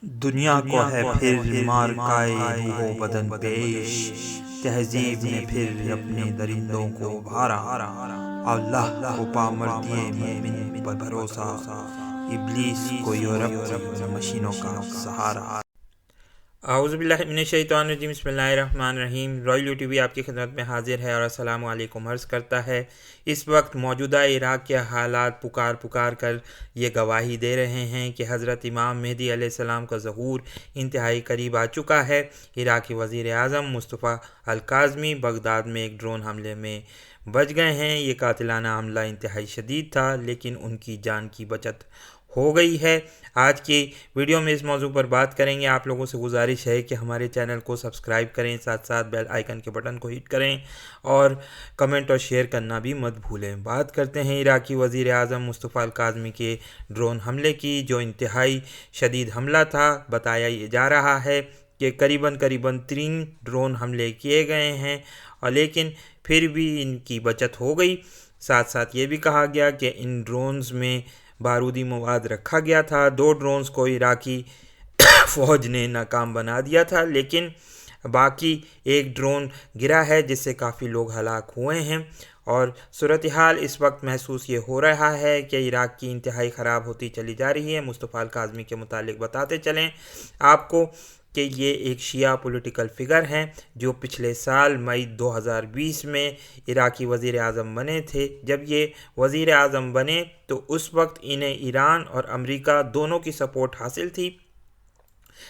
دنیا کو ہے پھر مارکائے روح و بدن پیش، تہذیب نے پھر اپنے درندوں کو بھارا، اللہ کو پامردیے مومن پر بھروسہ، ابلیس کو یورپ کی مشینوں کا سہارا۔ اعوذ باللہ من الشیطان الرجیم، بسم اللہ الرحمن الرحیم۔ رائل ٹی وی آپ کی خدمت میں حاضر ہے اور السلام علیکم عرض کرتا ہے۔ اس وقت موجودہ عراق کے حالات پکار کر یہ گواہی دے رہے ہیں کہ حضرت امام مہدی علیہ السلام کا ظہور انتہائی قریب آ چکا ہے۔ عراقی وزیر اعظم مصطفیٰ الکاظمی بغداد میں ایک ڈرون حملے میں بچ گئے ہیں۔ یہ قاتلانہ حملہ انتہائی شدید تھا لیکن ان کی جان کی بچت ہو گئی ہے۔ آج کی ویڈیو میں اس موضوع پر بات کریں گے۔ آپ لوگوں سے گزارش ہے کہ ہمارے چینل کو سبسکرائب کریں، ساتھ ساتھ بیل آئیکن کے بٹن کو ہٹ کریں اور کمنٹ اور شیئر کرنا بھی مت بھولیں۔ بات کرتے ہیں عراقی وزیر اعظم مصطفیٰ الکاظمی کے ڈرون حملے کی، جو انتہائی شدید حملہ تھا۔ بتایا جا رہا ہے کہ قریباً 3 ڈرون حملے کیے گئے ہیں اور لیکن پھر بھی ان کی بچت ہو گئی۔ ساتھ ساتھ یہ بھی کہا گیا کہ ان ڈرونز میں بارودی مواد رکھا گیا تھا۔ 2 ڈرونز کو عراقی فوج نے ناکام بنا دیا تھا لیکن باقی ایک ڈرون گرا ہے جس سے کافی لوگ ہلاک ہوئے ہیں، اور صورتحال اس وقت محسوس یہ ہو رہا ہے کہ عراق کی انتہائی خراب ہوتی چلی جا رہی ہے۔ مصطفیٰ الکاظمی کے متعلق بتاتے چلیں آپ کو کہ یہ ایک شیعہ پولیٹیکل فگر ہیں جو پچھلے سال مئی 2020 میں عراقی وزیر اعظم بنے تھے۔ جب یہ وزیر اعظم بنے تو اس وقت انہیں ایران اور امریکہ دونوں کی سپورٹ حاصل تھی۔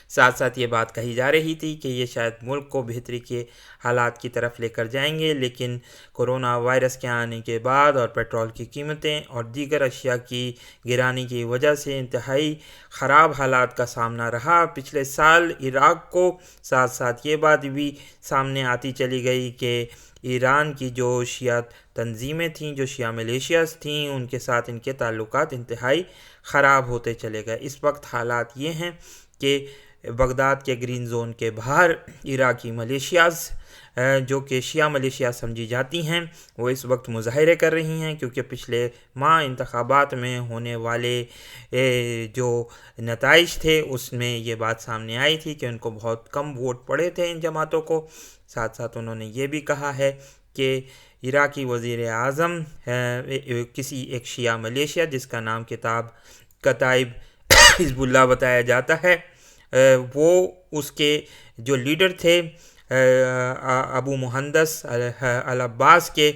ساتھ ساتھ یہ بات کہی جا رہی تھی کہ یہ شاید ملک کو بہتری کے حالات کی طرف لے کر جائیں گے، لیکن کرونا وائرس کے آنے کے بعد اور پیٹرول کی قیمتیں اور دیگر اشیاء کی گرانی کی وجہ سے انتہائی خراب حالات کا سامنا رہا پچھلے سال عراق کو۔ ساتھ ساتھ یہ بات بھی سامنے آتی چلی گئی کہ ایران کی جو شیعہ تنظیمیں تھیں، جو شیعہ ملیشیاز تھیں، ان کے ساتھ ان کے تعلقات انتہائی خراب ہوتے چلے گئے۔ اس وقت حالات یہ ہیں کہ بغداد کے گرین زون کے باہر عراقی ملیشیاز جو کہ شیعہ ملیشیا سمجھی جاتی ہیں، وہ اس وقت مظاہرے کر رہی ہیں، کیونکہ پچھلے ماہ انتخابات میں ہونے والے جو نتائج تھے اس میں یہ بات سامنے آئی تھی کہ ان کو بہت کم ووٹ پڑے تھے ان جماعتوں کو۔ ساتھ ساتھ انہوں نے یہ بھی کہا ہے کہ عراقی وزیر اعظم کسی ایک شیعہ ملیشیا جس کا نام کتائب حزب اللہ بتایا جاتا ہے، وہ اس کے جو لیڈر تھے ابو مہندس العباس کے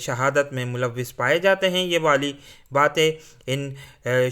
شہادت میں ملوث پائے جاتے ہیں۔ یہ والی باتیں ان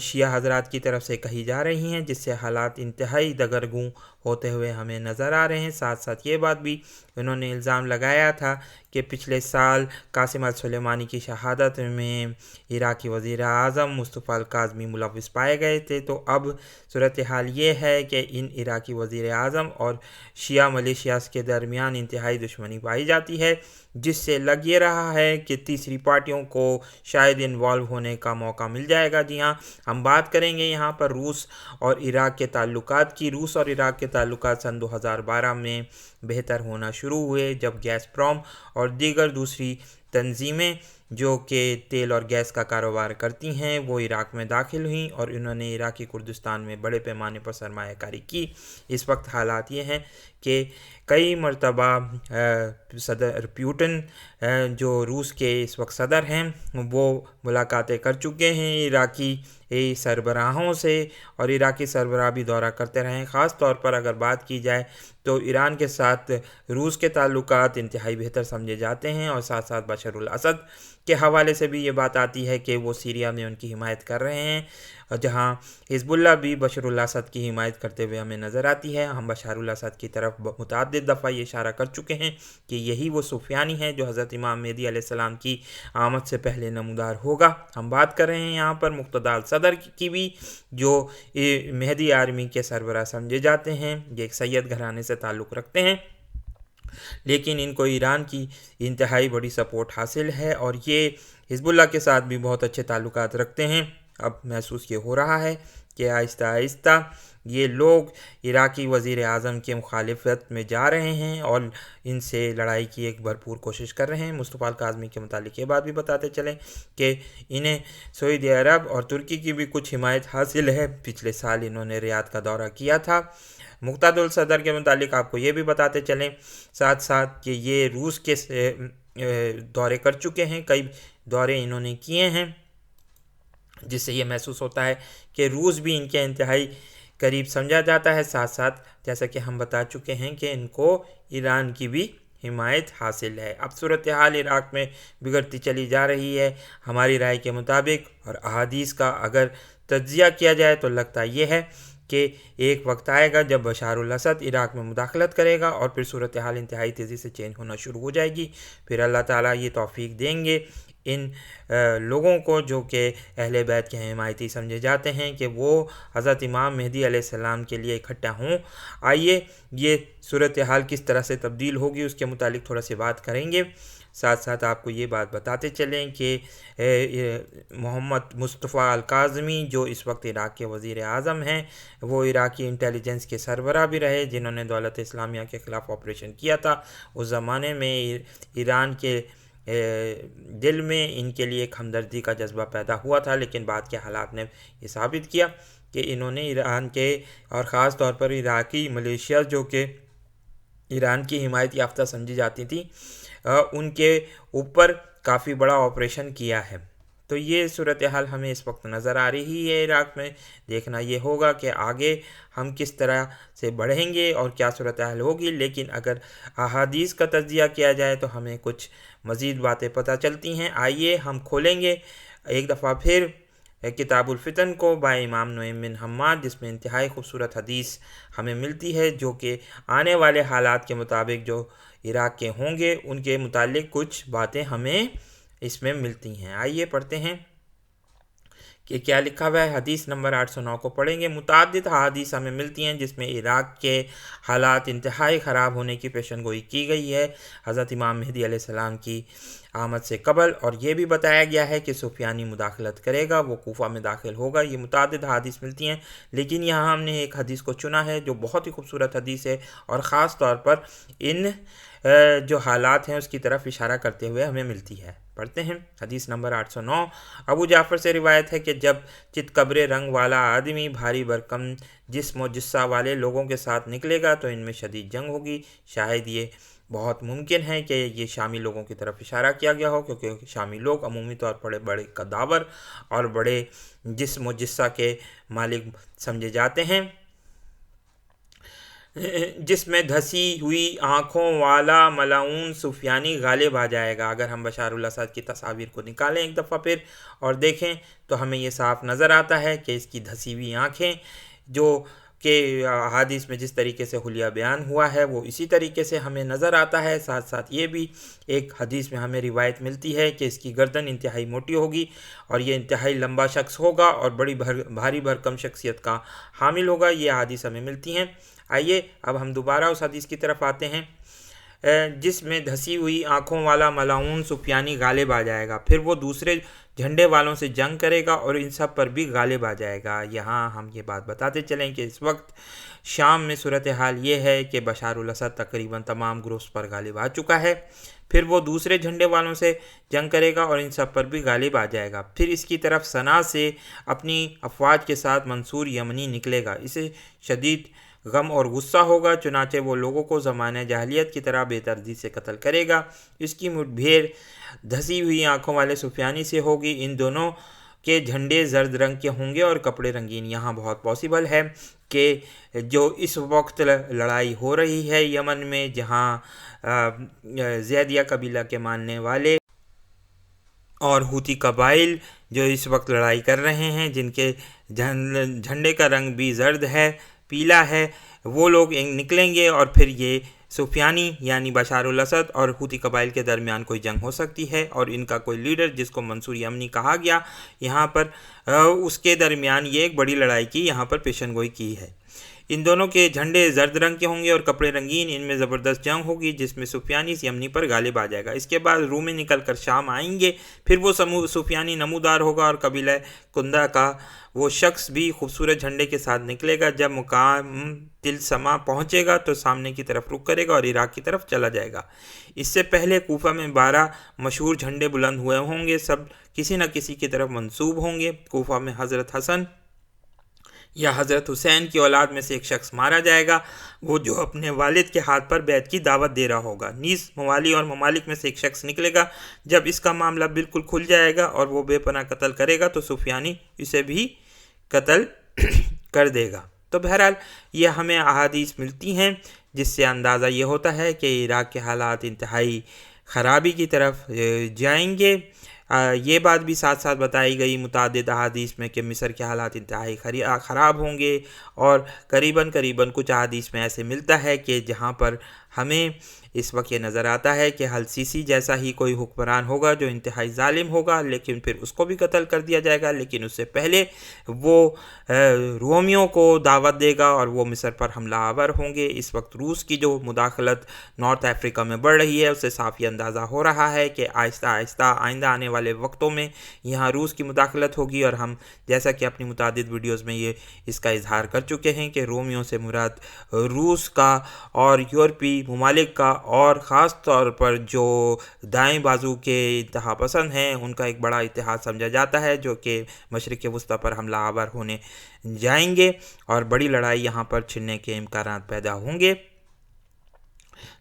شیعہ حضرات کی طرف سے کہی جا رہی ہیں، جس سے حالات انتہائی دگرگوں ہوتے ہوئے ہمیں نظر آ رہے ہیں۔ ساتھ ساتھ یہ بات بھی انہوں نے الزام لگایا تھا کہ پچھلے سال قاسم السلیمانی کی شہادت میں عراقی وزیر اعظم مصطفیٰ الکاظمی ملوث پائے گئے تھے، تو اب صورتحال یہ ہے کہ ان عراقی وزیر اعظم اور شیعہ ملیشیاز کے درمیان انتہائی دشمنی پائی جاتی ہے، جس سے لگ یہ رہا ہے کہ تیسری پارٹیوں کو شاید انوالو ہونے کا موقع مل جائے گا۔ جی ہاں، ہم بات کریں گے یہاں پر روس اور عراق کے تعلقات کی۔ روس اور عراق کے تعلقات سن 2012 میں بہتر ہونا شروع ہوئے، جب گیس پروم اور دیگر دوسری تنظیمیں جو کہ تیل اور گیس کا کاروبار کرتی ہیں وہ عراق میں داخل ہوئیں اور انہوں نے عراقی کردستان میں بڑے پیمانے پر سرمایہ کاری کی۔ اس وقت حالات یہ ہیں کہ کئی مرتبہ صدر پیوٹن جو روس کے اس وقت صدر ہیں وہ ملاقاتیں کر چکے ہیں عراقی سربراہوں سے، اور عراقی سربراہ بھی دورہ کرتے رہے ہیں۔ خاص طور پر اگر بات کی جائے تو ایران کے ساتھ روس کے تعلقات انتہائی بہتر سمجھے جاتے ہیں، اور ساتھ ساتھ بشار الاسد کے حوالے سے بھی یہ بات آتی ہے کہ وہ سیریا میں ان کی حمایت کر رہے ہیں، جہاں حزب اللہ بھی بشار الاسد کی حمایت کرتے ہوئے ہمیں نظر آتی ہے۔ ہم بشار الاسد کی طرف متعدد دفعہ یہ اشارہ کر چکے ہیں کہ یہی وہ سفیانی ہے جو حضرت امام مہدی علیہ السلام کی آمد سے پہلے نمودار ہوگا۔ ہم بات کر رہے ہیں یہاں پر مقتدال صدر کی بھی، جو مہدی آرمی کے سربراہ سمجھے جاتے ہیں، یہ ایک سید گھرانے سے تعلق رکھتے ہیں، لیکن ان کو ایران کی انتہائی بڑی سپورٹ حاصل ہے اور یہ حزب اللہ کے ساتھ بھی بہت اچھے تعلقات رکھتے ہیں۔ اب محسوس یہ ہو رہا ہے کہ آہستہ آہستہ یہ لوگ عراقی وزیر اعظم کے مخالفت میں جا رہے ہیں اور ان سے لڑائی کی ایک بھرپور کوشش کر رہے ہیں۔ مصطفیٰ الکاظمی کے متعلق یہ بات بھی بتاتے چلیں کہ انہیں سعودی عرب اور ترکی کی بھی کچھ حمایت حاصل ہے۔ پچھلے سال انہوں نے ریاض کا دورہ کیا تھا۔ مقتدى الصدر کے متعلق آپ کو یہ بھی بتاتے چلیں ساتھ ساتھ کہ یہ روس کے دورے کر چکے ہیں، کئی دورے انہوں نے کیے ہیں، جس سے یہ محسوس ہوتا ہے کہ روس بھی ان کے انتہائی قریب سمجھا جاتا ہے۔ ساتھ ساتھ جیسا کہ ہم بتا چکے ہیں کہ ان کو ایران کی بھی حمایت حاصل ہے۔ اب صورتحال عراق میں بگڑتی چلی جا رہی ہے۔ ہماری رائے کے مطابق اور احادیث کا اگر تجزیہ کیا جائے تو لگتا یہ ہے کہ ایک وقت آئے گا جب بشار الاسد عراق میں مداخلت کرے گا اور پھر صورتحال انتہائی تیزی سے چینج ہونا شروع ہو جائے گی۔ پھر اللہ تعالیٰ یہ توفیق دیں گے ان لوگوں کو جو کہ اہل بیت کے حمایتی سمجھے جاتے ہیں کہ وہ حضرت امام مہدی علیہ السلام کے لیے اکٹھا ہوں۔ آئیے یہ صورتحال کس طرح سے تبدیل ہوگی اس کے متعلق تھوڑا سی بات کریں گے۔ ساتھ ساتھ آپ کو یہ بات بتاتے چلیں کہ محمد مصطفیٰ الکاظمی جو اس وقت عراق کے وزیر اعظم ہیں، وہ عراقی انٹیلیجنس کے سربراہ بھی رہے جنہوں نے دولت اسلامیہ کے خلاف آپریشن کیا تھا۔ اس زمانے میں ایران کے دل میں ان کے لیے ایک ہمدردی کا جذبہ پیدا ہوا تھا، لیکن بعد کے حالات نے یہ ثابت کیا کہ انہوں نے ایران کے اور خاص طور پر عراقی ملیشیا جو کہ ایران کی حمایت یافتہ سمجھی جاتی تھی ان کے اوپر کافی بڑا آپریشن کیا ہے۔ تو یہ صورتحال ہمیں اس وقت نظر آ رہی ہے عراق میں۔ دیکھنا یہ ہوگا کہ آگے ہم کس طرح سے بڑھیں گے اور کیا صورتحال ہوگی، لیکن اگر احادیث کا تجزیہ کیا جائے تو ہمیں کچھ مزید باتیں پتہ چلتی ہیں۔ آئیے ہم کھولیں گے ایک دفعہ پھر کتاب الفتن کو با امام نعیم بن حماد، جس میں انتہائی خوبصورت حدیث ہمیں ملتی ہے جو کہ آنے والے حالات کے مطابق جو عراق کے ہوں گے ان کے متعلق کچھ باتیں ہمیں اس میں ملتی ہیں۔ آئیے پڑھتے ہیں کہ کیا لکھا ہوا ہے۔ حدیث نمبر 809 کو پڑھیں گے۔ متعدد احادیث ہمیں ملتی ہیں جس میں عراق کے حالات انتہائی خراب ہونے کی پیشن گوئی کی گئی ہے حضرت امام مہدی علیہ السلام کی آمد سے قبل، اور یہ بھی بتایا گیا ہے کہ سفیانی مداخلت کرے گا، وہ کوفہ میں داخل ہوگا۔ یہ متعدد حدیث ملتی ہیں، لیکن یہاں ہم نے ایک حدیث کو چنا ہے جو بہت ہی خوبصورت حدیث ہے اور خاص طور پر ان جو حالات ہیں اس کی طرف اشارہ کرتے ہوئے ہمیں ملتی ہے۔ پڑھتے ہیں حدیث نمبر 809۔ ابو جعفر سے روایت ہے کہ جب چت قبرے رنگ والا آدمی بھاری بھرکم جسم و جثہ والے لوگوں کے ساتھ نکلے گا تو ان میں شدید جنگ ہوگی۔ شاید یہ بہت ممکن ہے کہ یہ شامی لوگوں کی طرف اشارہ کیا گیا ہو، کیونکہ شامی لوگ عمومی طور پر بڑے قداور اور بڑے جسم و جثہ کے مالک سمجھے جاتے ہیں۔ جس میں دھسی ہوئی آنکھوں والا ملعون سفیانی غالب آ جائے گا۔ اگر ہم بشار الاسد کی تصاویر کو نکالیں ایک دفعہ پھر اور دیکھیں تو ہمیں یہ صاف نظر آتا ہے کہ اس کی دھسی ہوئی آنکھیں جو کہ حدیث میں جس طریقے سے حلیہ بیان ہوا ہے وہ اسی طریقے سے ہمیں نظر آتا ہے۔ ساتھ ساتھ یہ بھی ایک حدیث میں ہمیں روایت ملتی ہے کہ اس کی گردن انتہائی موٹی ہوگی اور یہ انتہائی لمبا شخص ہوگا اور بڑی بھاری بھرکم شخصیت کا حامل ہوگا۔ یہ حدیث ہمیں ملتی ہیں۔ آئیے اب ہم دوبارہ اس حدیث کی طرف آتے ہیں جس میں دھسی ہوئی آنکھوں والا ملعون سفیانی غالب آ جائے گا، پھر وہ دوسرے جھنڈے والوں سے جنگ کرے گا اور ان سب پر بھی غالب آ جائے گا۔ یہاں ہم یہ بات بتاتے چلیں کہ اس وقت شام میں صورتحال یہ ہے کہ بشار الاسد تقریباً تمام گروپس پر غالب آ چکا ہے، پھر وہ دوسرے جھنڈے والوں سے جنگ کرے گا اور ان سب پر بھی غالب آ جائے گا۔ پھر اس کی طرف صنعا سے اپنی افواج کے ساتھ منصور یمنی نکلے گا، اسے شدید غم اور غصہ ہوگا، چنانچہ وہ لوگوں کو زمانہ جاہلیت کی طرح بے تردید سے قتل کرے گا۔ اس کی مٹ بھیڑ دھسی ہوئی آنکھوں والے سفیانی سے ہوگی۔ ان دونوں کے جھنڈے زرد رنگ کے ہوں گے اور کپڑے رنگین۔ یہاں بہت پاسبل ہے کہ جو اس وقت لڑائی ہو رہی ہے یمن میں، جہاں زیدیہ قبیلہ کے ماننے والے اور ہوتی قبائل جو اس وقت لڑائی کر رہے ہیں، جن کے جھنڈے کا رنگ بھی زرد ہے، پیلا ہے، وہ لوگ نکلیں گے اور پھر یہ سفیانی یعنی بشار الاسد اور ہوتی قبائل کے درمیان کوئی جنگ ہو سکتی ہے، اور ان کا کوئی لیڈر جس کو منصور یمنی کہا گیا یہاں پر اس کے درمیان یہ ایک بڑی لڑائی کی یہاں پر پیشن گوئی کی ہے۔ ان دونوں کے جھنڈے زرد رنگ کے ہوں گے اور کپڑے رنگین، ان میں زبردست جنگ ہوگی جس میں سفیانی یمنی پر غالب آ جائے گا۔ اس کے بعد رومی نکل کر شام آئیں گے، پھر وہ سفیانی نمودار ہوگا اور قبیلہ کندہ کا وہ شخص بھی خوبصورت جھنڈے کے ساتھ نکلے گا۔ جب مقام تلسما پہنچے گا تو سامنے کی طرف رخ کرے گا اور عراق کی طرف چلا جائے گا۔ اس سے پہلے کوفہ میں 12 مشہور جھنڈے بلند ہوئے ہوں گے، سب کسی نہ کسی کی طرف منسوب ہوں گے۔ کوفہ میں حضرت حسن یا حضرت حسین کی اولاد میں سے ایک شخص مارا جائے گا، وہ جو اپنے والد کے ہاتھ پر بیعت کی دعوت دے رہا ہوگا۔ نیز موالی اور ممالک میں سے ایک شخص نکلے گا، جب اس کا معاملہ بالکل کھل جائے گا اور وہ بے پناہ قتل کرے گا تو سفیانی اسے بھی قتل کر دے گا۔ تو بہرحال یہ ہمیں احادیث ملتی ہیں جس سے اندازہ یہ ہوتا ہے کہ عراق کے حالات انتہائی خرابی کی طرف جائیں گے۔ یہ بات بھی ساتھ ساتھ بتائی گئی متعدد احادیث میں کہ مصر کے حالات انتہائی خراب ہوں گے، اور قریباً کچھ احادیث میں ایسے ملتا ہے کہ جہاں پر ہمیں اس وقت یہ نظر آتا ہے کہ السیسی جیسا ہی کوئی حکمران ہوگا جو انتہائی ظالم ہوگا، لیکن پھر اس کو بھی قتل کر دیا جائے گا، لیکن اس سے پہلے وہ رومیوں کو دعوت دے گا اور وہ مصر پر حملہ آور ہوں گے۔ اس وقت روس کی جو مداخلت نارتھ افریقہ میں بڑھ رہی ہے اس سے صاف یہ اندازہ ہو رہا ہے کہ آہستہ آہستہ آئندہ آنے والے وقتوں میں یہاں روس کی مداخلت ہوگی، اور ہم جیسا کہ اپنی متعدد ویڈیوز میں یہ اس کا اظہار کر چکے ہیں کہ رومیوں سے مراد روس کا اور یورپی ممالک کا، اور خاص طور پر جو دائیں بازو کے انتہا پسند ہیں ان کا ایک بڑا اتحاد سمجھا جاتا ہے، جو کہ مشرق وسطیٰ پر حملہ آور ہونے جائیں گے اور بڑی لڑائی یہاں پر چھڑنے کے امکانات پیدا ہوں گے۔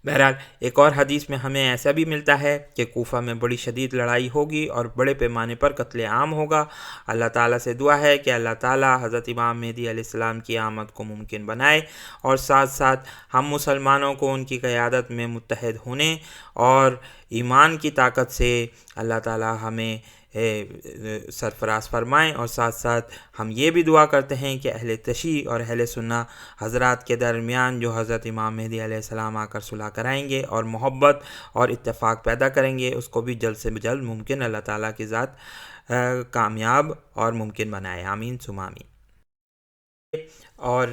بہرحال ایک اور حدیث میں ہمیں ایسا بھی ملتا ہے کہ کوفہ میں بڑی شدید لڑائی ہوگی اور بڑے پیمانے پر قتل عام ہوگا۔ اللہ تعالیٰ سے دعا ہے کہ اللہ تعالیٰ حضرت امام مہدی علیہ السلام کی آمد کو ممکن بنائے، اور ساتھ ساتھ ہم مسلمانوں کو ان کی قیادت میں متحد ہونے اور ایمان کی طاقت سے اللہ تعالیٰ ہمیں سرفراز فرمائیں، اور ساتھ ساتھ ہم یہ بھی دعا کرتے ہیں کہ اہل تشیع اور اہل سنہ حضرات کے درمیان جو حضرت امام مہدی علیہ السلام آ کر صلح کرائیں گے اور محبت اور اتفاق پیدا کریں گے، اس کو بھی جلد سے جلد ممکن اللہ تعالیٰ کی ذات کامیاب اور ممکن بنائے۔ آمین ثم آمین۔ اور